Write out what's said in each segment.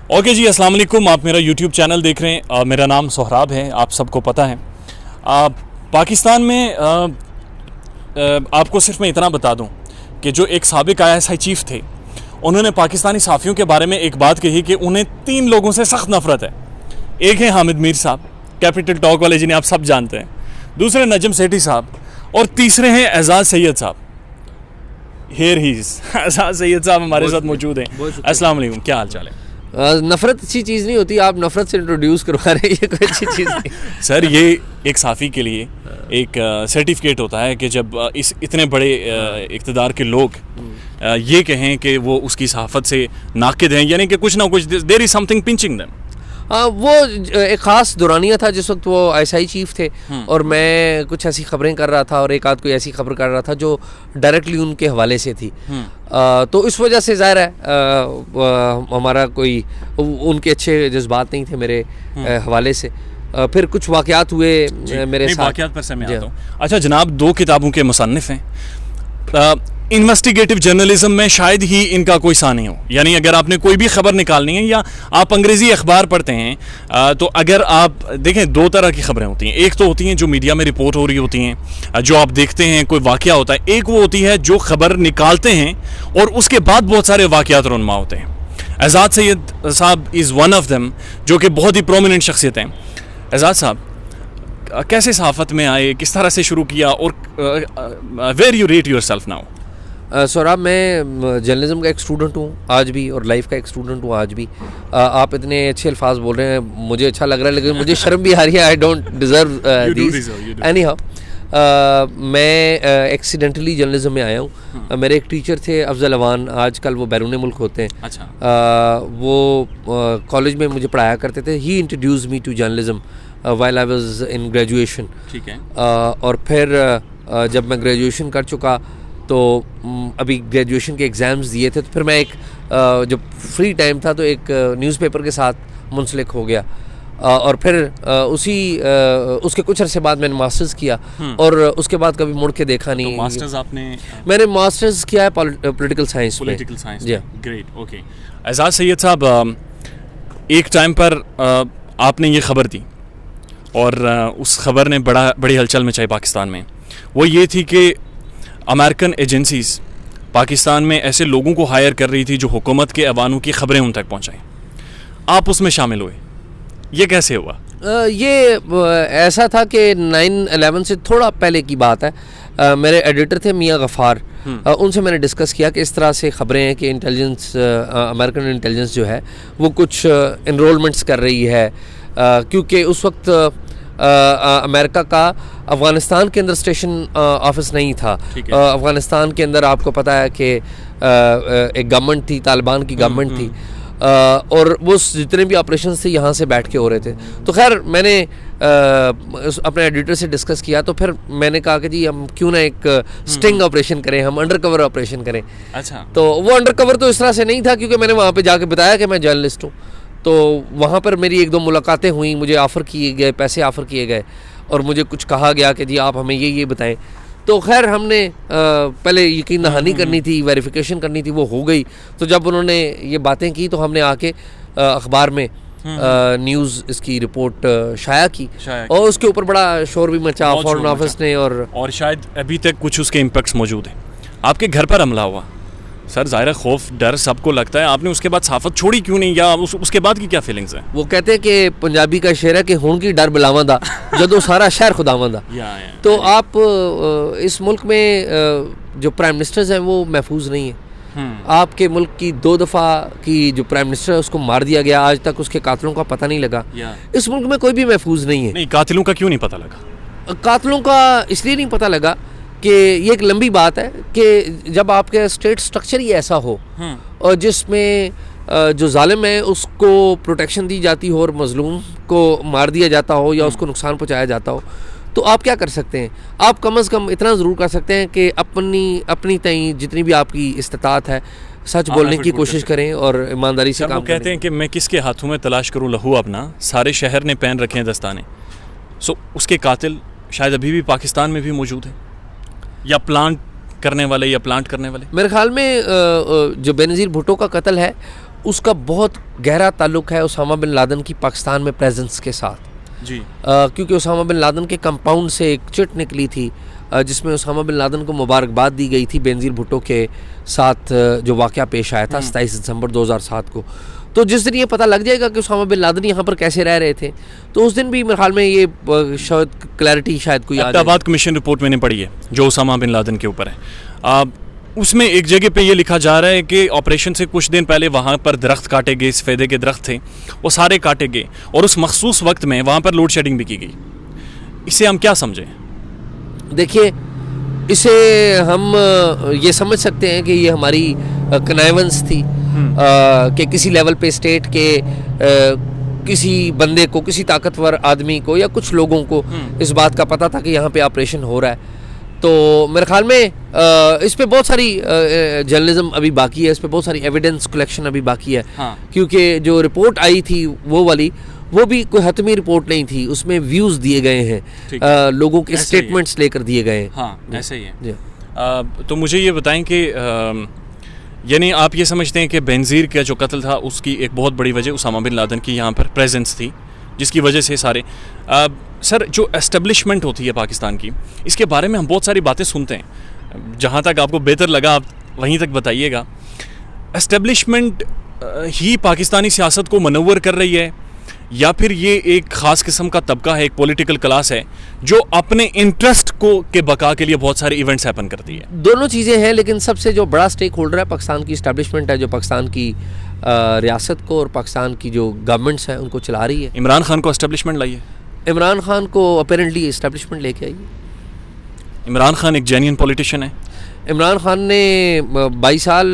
Okay जी, अस्सलाम वालेकुम। आप मेरा यूट्यूब चैनल देख रहे हैं। मेरा नाम सोहराब है, आप सबको पता है। पाकिस्तान में आपको सिर्फ मैं इतना बता दूं कि जो एक साबिक ISI चीफ़ थे, उन्होंने पाकिस्तानी सहाफ़ियों के बारे में एक बात कही कि उन्हें 3 लोगों से सख्त नफ़रत है। एक है हामिद मीर साहब, कैपिटल टॉक वाले, जिन्हें आप सब जानते हैं। दूसरे नजम सेठी साहब, और तीसरे हैं एजाज़ सैयद साहब। हेयर ही एजाज़ सैयद साहब हमारे साथ मौजूद हैं। अस्सलाम वालेकुम, क्या हाल चाल है? नफ़रत अच्छी चीज़ नहीं होती, आप नफ़रत से इंट्रोड्यूस करवा रहे हैं, ये कोई अच्छी चीज़ नहीं। सर, ये एक साफ़ी के लिए एक सर्टिफिकेट होता है कि जब इतने बड़े इक़्तिदार के लोग ये कहें कि वो उसकी सहाफ़त से नाक़िद हैं, यानी कि कुछ ना कुछ there is something pinching them. वो एक ख़ास दौरानिया था जिस वक्त वो ISI चीफ़ थे और मैं कुछ ऐसी ख़बरें कर रहा था और एक आध कोई ऐसी खबर कर रहा था जो डायरेक्टली उनके हवाले से थी। तो इस वजह से ज़ाहिर है हमारा कोई उनके अच्छे जज्बात नहीं थे मेरे हवाले से। फिर कुछ वाक़यात हुए मेरे साथ। वाक़यात पर से मैं आता हूँ। अच्छा जनाब, 2 किताबों के मुसन्निफ़ हैं। इन्वेस्टिगेटिव जर्नलिज्म में शायद ही इनका कोई सा नहीं हो, यानी अगर आपने कोई भी खबर निकालनी है या आप अंग्रेज़ी अखबार पढ़ते हैं तो अगर आप देखें 2 तरह की खबरें होती हैं। एक तो होती हैं जो मीडिया में रिपोर्ट हो रही होती हैं, जो आप देखते हैं कोई वाक़या होता है। एक वो होती है जो खबर निकालते हैं और उसके बाद बहुत सारे वाक़यात रुनमा होते हैं। एजाज़ सैयद साहब इज़ वन ऑफ देम, जो कि बहुत ही प्रोमिनेंट शख्सियत हैं। एजाज़ साहब कैसे सहाफ़त में आए, किस तरह से शुरू किया, और where you rate yourself now? Saurabh, मैं जर्नलिज्म का एक स्टूडेंट हूँ आज भी और लाइफ का एक स्टूडेंट हूँ आज भी। आप इतने अच्छे अल्फाज बोल रहे हैं, मुझे अच्छा लग रहा है, लेकिन मुझे शर्म भी आ रही है। I don't deserve this any how. मैं एक्सीडेंटली जर्नलिज्म में आया हूँ। मेरे एक टीचर थे अफजल अवान, आजकल वो बैरून मुल्क होते हैं। अच्छा। वो कॉलेज में मुझे पढ़ाया करते थे। He introduce me to journalism while I was in graduation. ठीक है। और फिर जब मैं ग्रेजुएशन कर चुका तो अभी ग्रेजुएशन के एग्ज़ाम्स दिए थे, तो फिर मैं एक जब फ्री टाइम था तो एक न्यूज़पेपर के साथ मुंसलिक हो गया। और फिर उसके कुछ अरसे बाद मैंने मास्टर्स किया और उसके बाद कभी मुड़ के देखा नहीं। तो मास्टर्स आपने? मैंने मास्टर्स किया है पॉलिटिकल साइंस में। Political science, great, okay. Ejaz Syed साहब, एक टाइम पर आपने ये ख़बर दी और उस ख़बर ने बड़ी हलचल मचाई पाकिस्तान में। वो ये थी कि अमेरिकन एजेंसीज़ पाकिस्तान में ऐसे लोगों को हायर कर रही थी जो हुकूमत के अवानों की ख़बरें उन तक पहुँचाएँ। आप उसमें शामिल हुए, ये कैसे हुआ? ये ऐसा था कि 9/11 से थोड़ा पहले की बात है। मेरे एडिटर थे मियाँ गफ़ार, उनसे मैंने डिस्कस किया कि इस तरह से ख़बरें हैं कि इंटेलिजेंस, अमेरिकन इंटेलिजेंस जो है वो कुछ इनरोलमेंट्स कर रही है, क्योंकि उस वक्त अमेरिका का अफ़गानिस्तान के अंदर स्टेशन ऑफिस नहीं था। अफ़गानिस्तान के अंदर आपको पता है कि एक गवर्नमेंट थी, तालिबान की गवर्नमेंट थी, और वो जितने भी ऑपरेशंस थे यहाँ से बैठ के हो रहे थे। तो खैर मैंने अपने एडिटर से डिस्कस किया, तो फिर मैंने कहा कि जी हम क्यों ना एक स्टिंग ऑपरेशन करें, हम अंडर कवर ऑपरेशन करें। अच्छा। तो वो अंडर कवर तो इस तरह से नहीं था, क्योंकि मैंने वहाँ पर जाके बताया कि मैं जर्नलिस्ट हूँ। तो वहाँ पर मेरी 1-2 मुलाकातें हुई, मुझे ऑफ़र किए गए, पैसे ऑफ़र किए गए और मुझे कुछ कहा गया कि जी आप हमें ये बताएं। तो खैर हमने पहले यकीन दहानी करनी थी, वेरिफिकेशन करनी थी, वो हो गई। तो जब उन्होंने ये बातें की तो हमने आके अखबार में न्यूज़ इसकी रिपोर्ट शाया की और उसके ऊपर बड़ा शोर भी मचा फॉरेन ऑफिस ने, और शायद अभी तक कुछ उसके इम्पैक्ट्स मौजूद हैं। आपके घर पर हमला हुआ, सर ज़ाहिर खौफ डर सबको लगता है, आपने उसके बाद सहाफ़त छोड़ी क्यों नहीं, या उसके बाद की क्या फीलिंग्स हैं? वो कहते हैं कि पंजाबी का शेर है कि हुण की डर बुलावा दा जदों सारा शहर खुदावा दा। तो आप इस मुल्क में जो प्राइम मिनिस्टर्स हैं वो महफूज नहीं है। आपके मुल्क की 2 दफ़ा की जो प्राइम मिनिस्टर है उसको मार दिया गया, आज तक उसके कातिलों का पता नहीं लगा। इस मुल्क में कोई भी महफूज नहीं है। नहीं, कातिलों का क्यों नहीं पता लगा? कातिलों का इसलिए नहीं पता लगा कि ये एक लंबी बात है कि जब आपके स्टेट स्ट्रक्चर ही ऐसा हो और जिसमें जो जालिम है उसको प्रोटेक्शन दी जाती हो और मजलूम को मार दिया जाता हो या उसको नुकसान पहुंचाया जाता हो, तो आप क्या कर सकते हैं? आप कम अज़ कम इतना ज़रूर कर सकते हैं कि अपनी तय जितनी भी आपकी इस्तात है सच बोलने की कोशिश करें और ईमानदारी से काम करें। कहते हैं कि मैं किसके हाथों में तलाश करूं लहू अपना, सारे शहर ने पहन रखे हैं दस्ताने। सो उसके कातिल शायद अभी भी पाकिस्तान में भी मौजूद है, या प्लांट करने वाले। मेरे ख्याल में जो बेनज़ीर भुट्टो का कत्ल है उसका बहुत गहरा ताल्लुक़ है उसामा बिन लादेन की पाकिस्तान में प्रेजेंस के साथ जी। क्योंकि उसामा बिन लादेन के कंपाउंड से एक चिट निकली थी जिसमें उसामा बिन लादेन को मुबारकबाद दी गई थी बेनज़ीर भुट्टो के साथ जो वाक़या पेश आया था 27 दिसंबर 2007 को। तो जिस दिन ये पता लग जाएगा कि उसामा बिन लादेन यहाँ पर कैसे रह रहे थे, तो उस दिन भी मेरे ख्याल में ये शायद क्लैरिटी शायद कोई आ जाए। अब्बाटाबाद कमीशन रिपोर्ट मैंने पढ़ी है जो उसामा बिन लादेन के ऊपर है। उसमें एक जगह पे ये लिखा जा रहा है कि ऑपरेशन से कुछ दिन पहले वहाँ पर दरख्त काटे गए, सफ़ेदे के दरख्त थे वो सारे काटे गए और उस मखसूस वक्त में वहाँ पर लोड शेडिंग भी की गई। इसे हम क्या समझें? देखिए, इसे हम ये समझ सकते हैं कि ये हमारी कनाइवेंस थी कि किसी लेवल पे स्टेट के किसी बंदे को, किसी ताकतवर आदमी को या कुछ लोगों को इस बात का पता था कि यहाँ पे ऑपरेशन हो रहा है। तो मेरे ख्याल में इस पे बहुत सारी जर्नलिज्म अभी बाकी है, इस पे बहुत सारी एविडेंस कलेक्शन अभी बाकी है। हाँ। क्योंकि जो रिपोर्ट आई थी वो वाली, वो भी कोई हतमी रिपोर्ट नहीं थी, उसमें व्यूज़ दिए गए हैं, लोगों के स्टेटमेंट्स लेकर दिए गए हैं। हाँ, ऐसे ही है। तो मुझे ये बताएं कि यानी आप ये समझते हैं कि बेनज़ीर का जो कत्ल था उसकी एक बहुत बड़ी वजह उसामा बिन लादेन की यहाँ पर प्रेजेंस थी, जिसकी वजह से सारे सर जो एस्टेब्लिशमेंट होती है पाकिस्तान की, इसके बारे में हम बहुत सारी बातें सुनते हैं। जहाँ तक आपको बेहतर लगा आप वहीं तक बताइएगा। एस्टेब्लिशमेंट ही पाकिस्तानी सियासत को मनव्वर कर रही है या फिर ये एक ख़ास किस्म का तबका है, एक पॉलिटिकल क्लास है जो अपने इंटरेस्ट को के बका के लिए बहुत सारे इवेंट्स हैपन करती है? दोनों चीज़ें हैं, लेकिन सबसे जो बड़ा स्टेक होल्डर है पाकिस्तान की इस्टेब्लिशमेंट है, जो पाकिस्तान की रियासत को और पाकिस्तान की जो गवर्नमेंट्स हैं उनको चला रही है। इमरान खान को इस्टेब्लिशमेंट लाई है? इमरान खान को अपेरेंटली इस्टेब्लिशमेंट लेके आई है। इमरान खान एक जेन्युइन पॉलिटिशियन है? इमरान खान ने 22 साल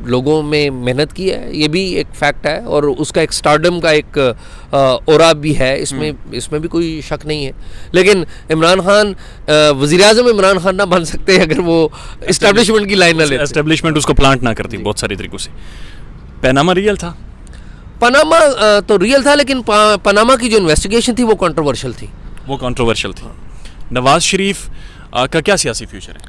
लोगों में मेहनत की है, ये भी एक फैक्ट है, और उसका एक स्टारडम का एक औरा भी है, इसमें भी कोई शक नहीं है। लेकिन इमरान खान वज़ीर-ए-आज़म इमरान खान ना बन सकते अगर वो इस्टेब्लिशमेंट की लाइन ना लेते। एस्टेब्लिशमेंट उसको प्लांट ना करती बहुत सारी तरीक़ों से। पनामा रियल था? पनामा तो रियल था, लेकिन पनामा की जो इन्वेस्टिगेशन थी वो कंट्रोवर्शियल थी। थी। नवाज शरीफ का क्या सियासी फ्यूचर है?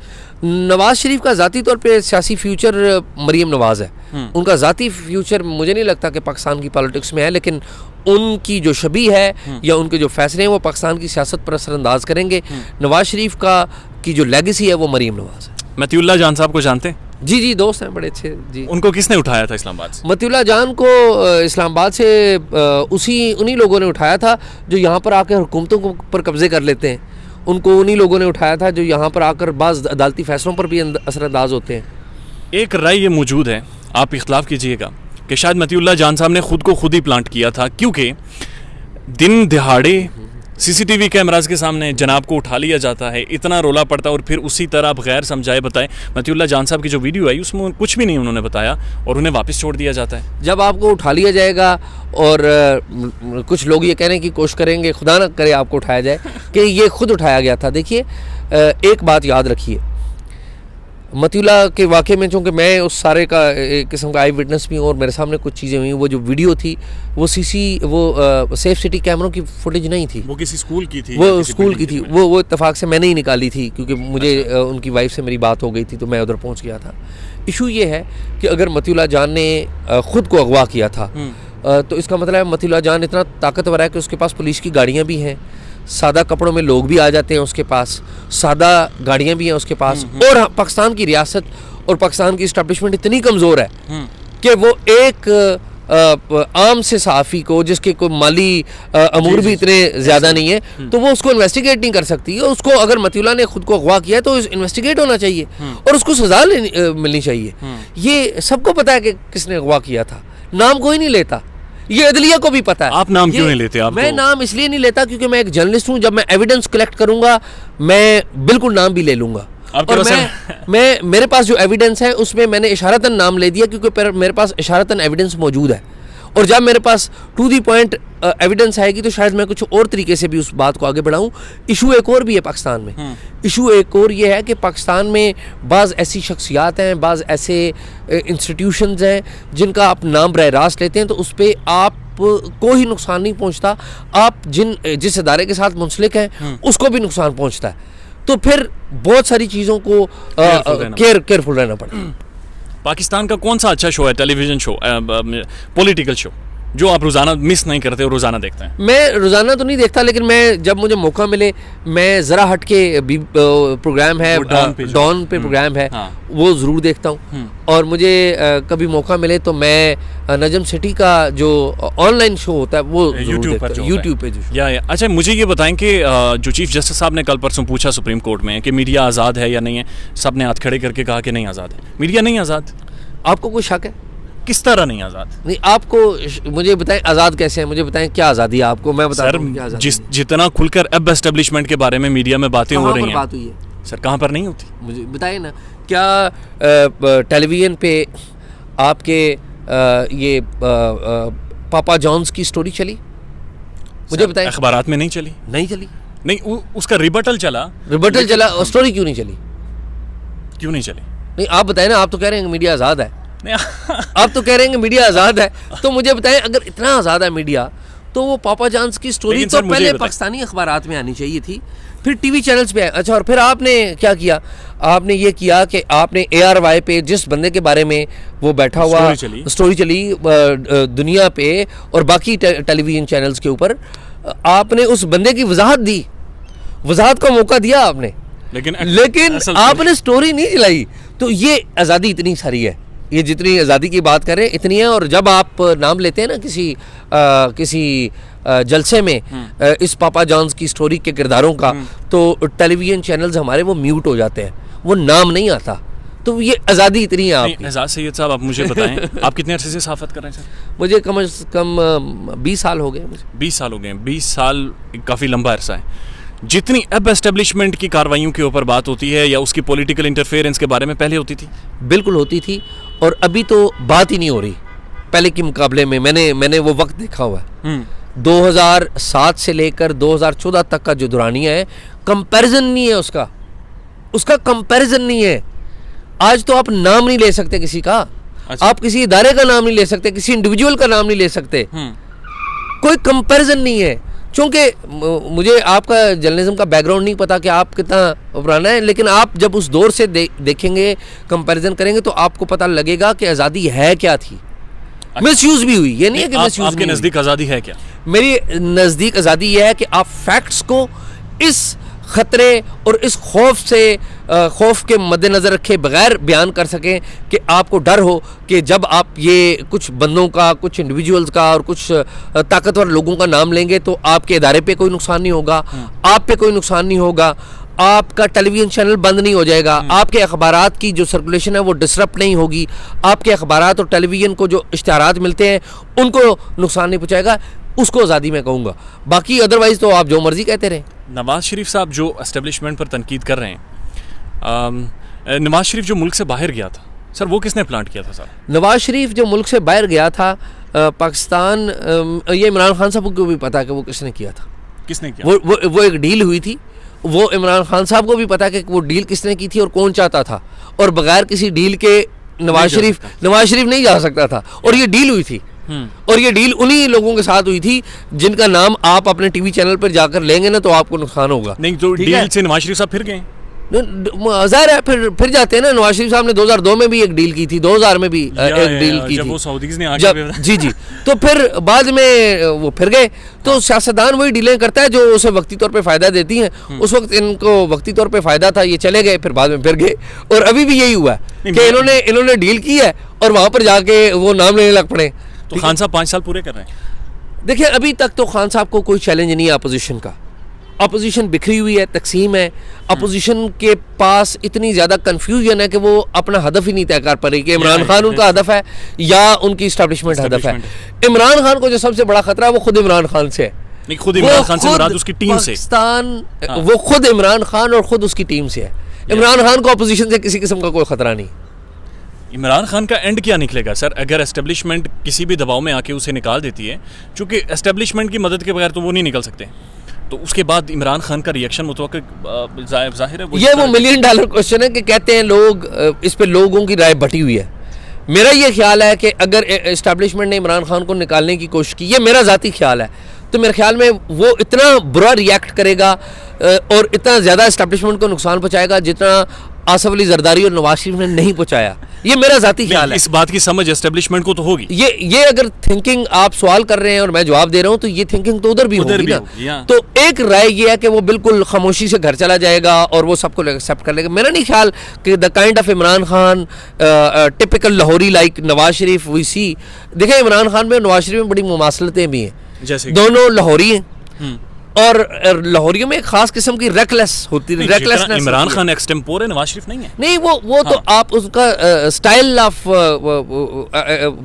नवाज शरीफ का ज़ाती तौर पे सियासी फ्यूचर मरीम नवाज़ है। उनका ज़ाती फ्यूचर मुझे नहीं लगता कि पाकिस्तान की पॉलिटिक्स में है, लेकिन उनकी जो शबी है या उनके जो फैसले हैं वो पाकिस्तान की सियासत पर असरअंदाज करेंगे। नवाज शरीफ की जो लेगेसी है वो मरीम नवाज़ है। मतीउल्लाह जान साहब को जानते हैं? जी, दोस्त हैं बड़े अच्छे। जी। उनको किसने उठाया था इस्लामाबाद से? मतीउल्लाह जान को इस्लामाबाद से उन्हीं लोगों ने उठाया था जो यहाँ पर आकर हुकूमतों पर कब्जे कर लेते हैं। उनको उन्हीं लोगों ने उठाया था जो यहाँ पर आकर बाज़ अदालती फ़ैसलों पर भी असरअंदाज होते हैं। एक राय ये मौजूद है, आप इख्तलाफ कीजिएगा, कि शायद मतीउल्लाह जान साहब ने खुद को खुद ही प्लांट किया था, क्योंकि दिन दिहाड़े सीसीटीवी कैमराज के सामने जनाब को उठा लिया जाता है, इतना रोला पड़ता है और फिर उसी तरह आप गैर समझाए बताएं। मतीउल्लाह जान साहब की जो वीडियो आई उसमें कुछ भी नहीं उन्होंने बताया और उन्हें वापस छोड़ दिया जाता है। जब आपको उठा लिया जाएगा और कुछ लोग ये कहने की कोशिश करेंगे, खुदा न करे आपको उठाया जाए, कि ये खुद उठाया गया था। देखिए, एक बात याद रखिए, मतीउल्लाह के वाक़े में चूँकि मैं उस सारे का एक किस्म का आई विटनेस भी हूँ और मेरे सामने कुछ चीज़ें हुई, वो जो वीडियो थी वो सेफ सिटी कैमरों की फुटेज नहीं थी, वो किसी स्कूल की थी, वो स्कूल की थी, वो इत्तेफाक से मैंने ही निकाली थी, क्योंकि मुझे उनकी वाइफ से मेरी बात हो गई थी तो मैं उधर पहुँच गया था। इशू ये है कि अगर मतीउल्लाह जान ने ख़ुद को अगवा किया था तो इसका मतलब है मतीउल्लाह जान इतना ताकतवर है कि उसके पास पुलिस की गाड़ियाँ भी हैं, सादा कपड़ों में लोग भी आ जाते हैं उसके पास, सादा गाड़ियाँ भी हैं उसके पास, और पाकिस्तान की रियासत और पाकिस्तान की इस्टेब्लिशमेंट इतनी कमज़ोर है कि वो एक आम से सहाफ़ी को, जिसके कोई माली अमूर भी इतने ज़्यादा नहीं है, तो वो उसको इन्वेस्टिगेट नहीं कर सकती। उसको अगर मतीउल्लाह ने खुद को अगवा किया तो इन्वेस्टिगेट होना चाहिए और उसको सज़ा मिलनी चाहिए। ये सबको पता है कि किसने अगवा किया था, नाम कोई नहीं लेता, ये अदलिया को भी पता है। आप नाम क्यों नहीं लेते? मैं नाम इसलिए नहीं लेता क्योंकि मैं एक जर्नलिस्ट हूँ, जब मैं एविडेंस कलेक्ट करूंगा मैं बिल्कुल नाम भी ले लूंगा, और मैं मेरे पास जो एविडेंस है उसमें मैंने इशारतन नाम ले दिया क्योंकि मेरे पास इशारतन एविडेंस मौजूद है, और जब मेरे पास टू दी पॉइंट एविडेंस आएगी तो शायद मैं कुछ और तरीके से भी उस बात को आगे बढ़ाऊं। इशू एक और भी है पाकिस्तान में, इशू एक और ये है कि पाकिस्तान में बाज़ ऐसी शख्सियात हैं, बाज़ ऐसे इंस्टीट्यूशंस हैं जिनका आप नाम बराह रास्त लेते हैं तो उस पर आप को ही नुकसान नहीं पहुंचता, आप जिस इदारे के साथ मुंसलिक हैं उसको भी नुकसान पहुंचता है, तो फिर बहुत सारी चीज़ों को केयरफुल रहना पड़ता है। पाकिस्तान का कौन सा अच्छा शो है, टेलीविज़न शो, पॉलिटिकल शो, जो आप रोज़ाना मिस नहीं करते हो, रोज़ाना देखते हैं? मैं रोज़ाना तो नहीं देखता, लेकिन मैं जब मुझे मौका मिले मैं ज़रा हट के प्रोग्राम है डॉन पे प्रोग्राम है, हाँ। वो ज़रूर देखता हूँ। और मुझे कभी मौका मिले तो मैं नजम सिटी का जो ऑनलाइन शो होता है वो यूट्यूब पर, यूट्यूब पे जो या अच्छा, मुझे ये बताएं कि जो चीफ जस्टिस साहब ने कल परसों पूछा सुप्रीम कोर्ट में कि मीडिया आज़ाद है या नहीं है, सब ने हाथ खड़े करके कहा कि नहीं आज़ाद है, मीडिया नहीं आज़ाद। आपको कोई शक है? किस तरह नहीं आज़ाद? नहीं, आपको मुझे बताएं आज़ाद कैसे है, मुझे बताएं क्या आज़ादी है आपको, मैं बता रहा हूं क्या आज़ादी है। जितना खुलकर अब एस्टेब्लिशमें के बारे में मीडिया में बातें हो रही हैं, बात हुई है सर कहाँ पर नहीं होती? मुझे बताइए ना, क्या टेलीविज़न पे आपके ये पापा जॉन्स की स्टोरी चली? मुझे बताएं। अखबारात में नहीं चली? नहीं चली। नहीं, उसका रिबटल चला, स्टोरी क्यों नहीं चली? क्यों नहीं चली? नहीं, आप बताएं ना, आप तो कह रहे हैं मीडिया आज़ाद है, आप तो कह रहे हैं कि मीडिया आज़ाद है, तो मुझे बताएं अगर इतना आज़ाद है मीडिया, तो वो पापा जॉन्स की स्टोरी तो पहले पाकिस्तानी अखबारात में आनी चाहिए थी, फिर टीवी चैनल्स पे। अच्छा, और फिर आपने क्या किया? आपने ये किया कि आपने ARY पे जिस बंदे के बारे में वो बैठा हुआ स्टोरी चली दुनिया पे और बाकी टेलीविज़न चैनल्स के ऊपर, आपने उस बंदे की वजाहत का मौका दिया आपने, लेकिन आपने स्टोरी नहीं चलाई। तो ये आज़ादी इतनी सारी है, ये जितनी आज़ादी की बात करें इतनी है। और जब आप नाम लेते हैं ना किसी जलसे में इस पापा जॉन्स की स्टोरी के किरदारों का, तो टेलीविज़न चैनल्स हमारे वो म्यूट हो जाते हैं, वो नाम नहीं आता। तो ये आज़ादी इतनी है आपकी। एजाज सैयद साहब, आप मुझे बताएं आप कितने अरसे से सहाफ़त कर रहे हैं सर? मुझे कम से कम 20 साल हो गए। 20 साल हो गए। 20 साल काफ़ी लंबा अरसा है। जितनी अब एस्टेब्लिशमेंट की कार्रवाइयों के ऊपर बात होती है या उसकी पॉलिटिकल इंटरफेरेंस के बारे में पहले होती थी? बिल्कुल होती थी, और अभी तो बात ही नहीं हो रही पहले के मुकाबले में। मैंने वो वक्त देखा हुआ है, 2007 से लेकर 2014 तक का जो दुरानिया है, कंपैरिजन नहीं है उसका कंपैरिजन नहीं है। आज तो आप नाम नहीं ले सकते किसी का। अच्छा। आप किसी इदारे का नाम नहीं ले सकते, किसी इंडिविजुअल का नाम नहीं ले सकते, कोई कंपैरिजन नहीं है। चूँकि मुझे आपका जर्नलिज्म का बैकग्राउंड नहीं पता कि आप कितना पुराना है, लेकिन आप जब उस दौर से देखेंगे, कंपैरिजन करेंगे, तो आपको पता लगेगा कि आज़ादी है क्या थी। मिसयूज भी हुई, ये नहीं है कि मिसयूज। आपके नज़दीक आज़ादी है क्या? मेरी नज़दीक आज़ादी यह है कि आप फैक्ट्स को इस ख़तरे और इस खौफ के मद्देनज़र रखे बगैर बयान कर सकें कि आपको डर हो कि जब आप ये कुछ बंदों का, कुछ इंडिविजुअल्स का और कुछ ताकतवर लोगों का नाम लेंगे तो आपके इदारे पे कोई नुकसान नहीं होगा, आप पे कोई नुकसान नहीं होगा, आपका टेलीविज़न चैनल बंद नहीं हो जाएगा, आपके अखबारात की जो सर्कुलेशन है वो डिसरप्ट नहीं होगी, आपके अखबारात और टेलीविज़न को जो इश्तिहारात मिलते हैं उनको नुकसान नहीं पहुँचाएगा। उसको आज़ादी मैं कहूँगा। बाकी अदरवाइज़ तो आप जो मर्ज़ी कहते रहें। नवाज़ शरीफ साहब जो एस्टेब्लिशमेंट पर तनकीद कर रहे हैं, नवाज़ शरीफ जो मुल्क से बाहर गया था सर, वो किसने प्लांट किया था सर? नवाज़ शरीफ जो मुल्क से बाहर गया था पाकिस्तान, ये इमरान खान साहब को भी पता है कि वो किसने किया था। किसने किया? वो एक डील हुई थी, वो इमरान खान साहब को भी पता है कि वो डील किसने की थी और कौन चाहता था, और बगैर किसी डील के नवाज़ शरीफ नहीं जा सकता था, और ये डील हुई थी। और ये डील उन्हीं लोगों के साथ हुई थी जिनका नाम आप अपने टीवी चैनल पर जाकर लेंगे ना तो आपको नुकसान होगा। नहीं, तो डील से नवाज शरीफ साहब फिर गए? ज़ाहिर है फिर जाते हैं ना। नवाज शरीफ साहब ने 2002 में भी एक डील की थी, 2000 में भी एक डील की थी, वो सऊदीज़ ने आके जी। तो फिर बाद में वो फिर गए। तो सियासतदान वही डीलें करता है जो उसे वक्ती तौर पे फ़ायदा देती हैं। उस वक्त इनको वक्ती तौर पे फ़ायदा था, ये चले गए, फिर बाद में फिर गए। और अभी भी यही हुआ है कि इन्होंने डील की है और वहाँ पर जाके वो नाम लेने लग पड़े। तो खान साहब 5 साल पूरे कर रहे हैं। देखिए, अभी तक तो खान साहब को कोई चैलेंज नहीं है अपोजिशन का। अपोजिशन बिखरी हुई है, तकसीम है। अपोजिशन के पास इतनी ज़्यादा कन्फ्यूजन है कि वो अपना हदफ ही नहीं तय कर पा रही कि इमरान खान उनका हदफ है या उनकी इस्टेब्लिशमेंट हदफ है। इमरान खान को जो सबसे बड़ा खतरा है वो खुद इमरान खान से है। नहीं, खुद इमरान खान से मुराद उसकी टीम से। पाकिस्तान वो खुद इमरान खान और खुद उसकी टीम से है। इमरान खान को अपोजिशन से किसी किस्म का कोई खतरा नहीं। इमरान खान का एंड क्या निकलेगा सर, अगर एस्टेब्लिशमेंट किसी भी दबाव में आके उसे निकाल देती है? क्योंकि एस्टेब्लिशमेंट की मदद के बगैर तो वो नहीं निकल सकते। तो उसके बाद इमरान खान का रिएक्शन मुतवक्किल जाहिर है वो $1 मिलियन क्वेश्चन है कि कहते हैं लोग, इस पे लोगों की राय बटी हुई है। मेरा ये ख्याल है कि अगर एस्टेब्लिशमेंट ने इमरान खान को निकालने की कोशिश की, ये मेरा ज़ाती ख्याल है, तो मेरे ख्याल में वो इतना बुरा रिएक्ट करेगा और इतना ज़्यादा इस्टेब्लिशमेंट को नुकसान पहुँचाएगा जितना आसफ अली जरदारी और नवाज शरीफ ने नहीं पहुँचाया। ये मेरा ज़ाती ख्याल है। इस बात की समझ एस्टेब्लिशमेंट को तो होगी। ये अगर थिंकिंग आप सवाल कर रहे हैं और मैं जवाब दे रहा हूँ तो ये थिंकिंग तो उधर भी होगी ना। तो एक राय ये है कि वो बिल्कुल खामोशी से घर चला जाएगा और वो सबको एक्सेप्ट कर लेगा। मेरा नहीं ख्याल कि the kind of Imran Khan typical लाहौरी like Nawaz Sharif we see. देखिए इमरान खान में नवाज शरीफ में बड़ी मुमासलतें भी हैं, जैसे दोनों लाहौरी हैं और लाहौरियों में एक खास किस्म की रेकलेस होती है। रेकलेसनेस इमरान खान एक्सटेम्पोर है, नवाज शरीफ नहीं है। नहीं वो तो आप उसका स्टाइल ऑफ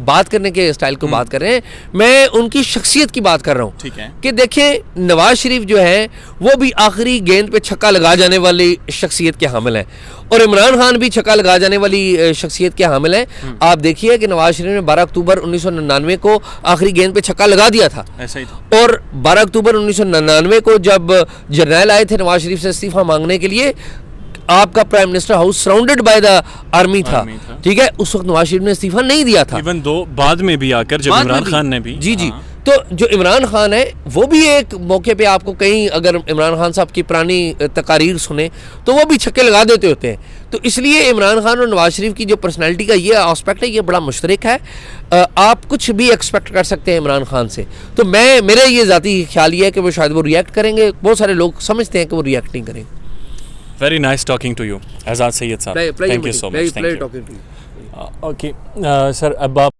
बात करने के स्टाइल को बात कर रहे हैं, मैं उनकी शख्सियत की बात कर रहा हूँ। ठीक है। कि देखें नवाज शरीफ जो है वो भी आखिरी गेंद पे छक्का लगा जाने वाली शख्सियत के हामिल हैं और इमरान खान भी छक्का लगा जाने वाली शख्सियत के हामिल हैं। आप देखिए कि नवाज शरीफ ने 12 अक्टूबर 1999 को आखिरी गेंद पे छक्का लगा दिया था, ऐसा ही था। और 12 अक्टूबर 1999 को जब जर्नैल आए थे नवाज शरीफ से इस्तीफा मांगने के लिए, आपका prime minister house surrounded by the army था। ठीक है, उस वक्त नवाज शरीफ ने इस्तीफा नहीं दिया था। इवन दो बाद में भी आकर जब इमरान खान ने भी जी तो जो इमरान खान है वो भी एक मौके पे आपको कहीं अगर इमरान खान साहब की पुरानी तकारीर सुने तो वो भी छक्के लगा देते होते हैं। तो इसलिए इमरान खान और नवाज शरीफ की जो पर्सनैलिटी का ये एस्पेक्ट है ये बड़ा मुश्तरक है। आप कुछ भी एक्सपेक्ट कर सकते हैं इमरान खान से। तो मेरा ये ज़ाती ख्याल ये है कि वो शायद वो रिएक्ट करेंगे। बहुत सारे लोग समझते हैं कि वो रिएक्ट नहीं करेंगे। Very nice talking to you Ejaz Syed साहब, thank you so much. Talking to you. Okay sir, अब आप